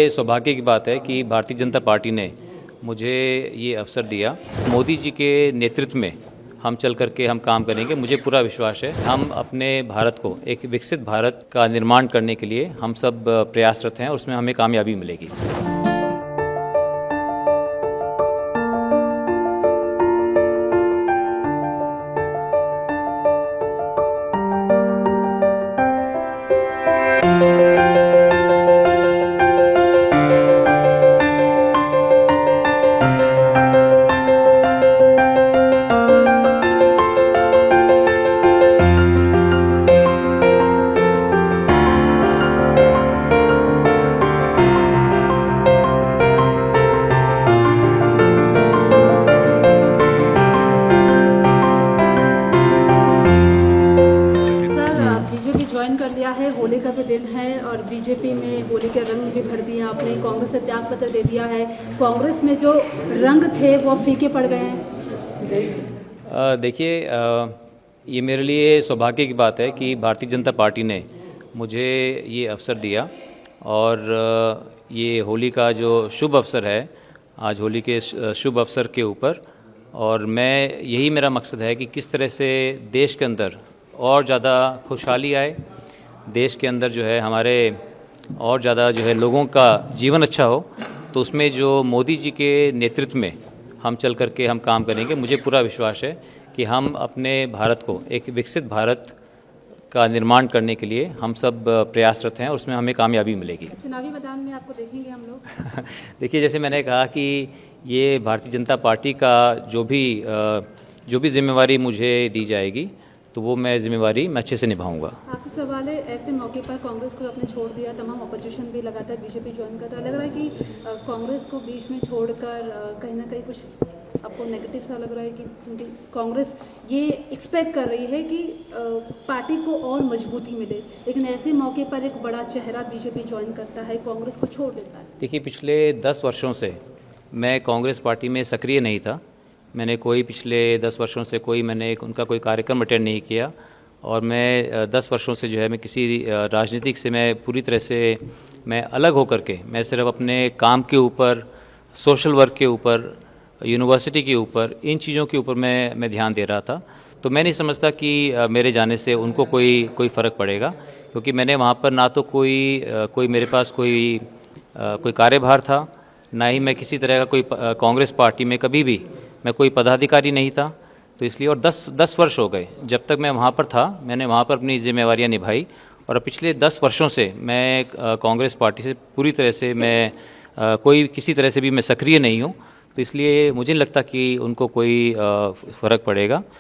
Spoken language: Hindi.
लिए सौभाग्य की बात है कि भारतीय जनता पार्टी ने मुझे ये अवसर दिया। मोदी जी के नेतृत्व में हम चल करके हम काम करेंगे। मुझे पूरा विश्वास है हम अपने भारत को एक विकसित भारत का निर्माण करने के लिए हम सब प्रयासरत हैं और उसमें हमें कामयाबी मिलेगी। बीजेपी ज्वाइन कर लिया है, होली का भी दिन है और बीजेपी में होली के रंग भी भर दिए आपने। कांग्रेस से त्याग पत्र दे दिया है। कांग्रेस में जो रंग थे वो फीके पड़ गए हैं। देखिए, ये मेरे लिए सौभाग्य की बात है कि भारतीय जनता पार्टी ने मुझे ये अवसर दिया और ये होली का जो शुभ अवसर है, आज होली के शुभ अवसर के ऊपर, और मैं यही मेरा मकसद है कि किस तरह से देश के अंदर और ज़्यादा खुशहाली आए, देश के अंदर जो है हमारे और ज़्यादा जो है लोगों का जीवन अच्छा हो। तो उसमें जो मोदी जी के नेतृत्व में हम चल करके हम काम करेंगे। मुझे पूरा विश्वास है कि हम अपने भारत को एक विकसित भारत का निर्माण करने के लिए हम सब प्रयासरत हैं और उसमें हमें कामयाबी मिलेगी। चुनावी मैदान में आपको देखेंगे हम लोग। देखिए, जैसे मैंने कहा कि ये भारतीय जनता पार्टी का जो भी जिम्मेवारी मुझे दी जाएगी तो वो मैं जिम्मेवारी मैं अच्छे से निभाऊंगा। आपके सवाल है, ऐसे मौके पर कांग्रेस को आपने छोड़ दिया, तमाम अपोजिशन भी लगातार बीजेपी ज्वाइन कर रहा है। लग रहा है कि कांग्रेस को बीच में छोड़कर कहीं ना कहीं कुछ आपको नेगेटिव सा लग रहा है कि कांग्रेस ये एक्सपेक्ट कर रही है कि पार्टी को और मजबूती मिले, लेकिन ऐसे मौके पर एक बड़ा चेहरा बीजेपी ज्वाइन करता है, कांग्रेस को छोड़ देता है। देखिए, पिछले 10 वर्षों से मैं कांग्रेस पार्टी में सक्रिय नहीं था। मैंने कोई पिछले 10 वर्षों से मैंने उनका कोई कार्यक्रम अटेंड नहीं किया और मैं 10 वर्षों से जो है मैं किसी राजनीतिक से मैं पूरी तरह से मैं अलग होकर के मैं सिर्फ अपने काम के ऊपर, सोशल वर्क के ऊपर, यूनिवर्सिटी के ऊपर, इन चीज़ों के ऊपर मैं ध्यान दे रहा था। तो मैं नहीं समझता कि मेरे जाने से उनको कोई फ़र्क पड़ेगा, क्योंकि मैंने वहाँ पर ना तो कोई मेरे पास कोई कार्यभार था, ना ही मैं किसी तरह का कोई कांग्रेस पार्टी में कभी भी मैं कोई पदाधिकारी नहीं था। तो इसलिए और 10 वर्ष हो गए जब तक मैं वहाँ पर था, मैंने वहाँ पर अपनी जिम्मेवारियाँ निभाई और पिछले 10 वर्षों से मैं कांग्रेस पार्टी से पूरी तरह से मैं किसी तरह से भी मैं सक्रिय नहीं हूँ। तो इसलिए मुझे नहीं लगता कि उनको कोई फ़र्क पड़ेगा।